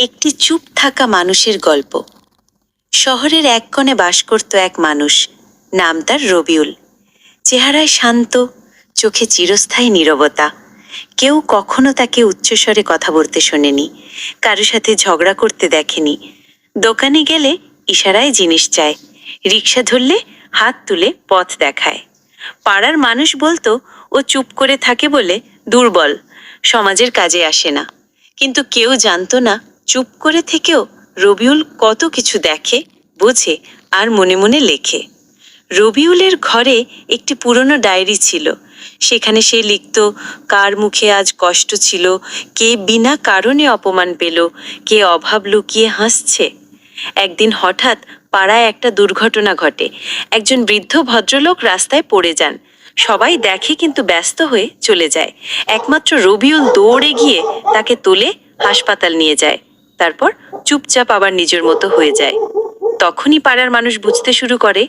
একটি চুপ থাকা মানুষের গল্প। শহরের এক কোণে বাস করত এক মানুষ, নাম তার রবিউল। চেহারায় শান্ত, চোখে চিরস্থায়ী নীরবতা। কেউ কখনো তাকে উচ্চস্বরে কথা বলতে শোনেনি, কারো সাথে ঝগড়া করতে দেখেনি। দোকানে গেলে ইশারায় জিনিস চায়, রিক্সা ধরলে হাত তুলে পথ দেখায়। পাড়ার মানুষ বলতো ও চুপ করে থাকে বলে দুর্বল, সমাজের কাজে আসে না। কিন্তু কেউ জানতো না, চুপ করে থেকেও রবিউল কত কিছু দেখে, বোঝে আর মনে মনে লেখে। রবিউলের ঘরে একটি পুরনো ডায়েরি ছিল। সেখানে সে লিখত কার মুখে আজ কষ্ট ছিল, কে বিনা কারণে অপমান পেল, কে অভাব লুকিয়ে হাসছে। একদিন হঠাৎ পাড়ায় একটা দুর্ঘটনা ঘটে। একজন বৃদ্ধ ভদ্রলোক রাস্তায় পড়ে যান। সবাই দেখে কিন্তু ব্যস্ত হয়ে চলে যায়। একমাত্র রবিউল দৌড়ে গিয়ে তাকে তুলে হাসপাতাল নিয়ে যায়। তারপর চুপচাপ আবার নিজের মতো হয়ে যায়। তখনই পাড়ার মানুষ বুঝতে শুরু করে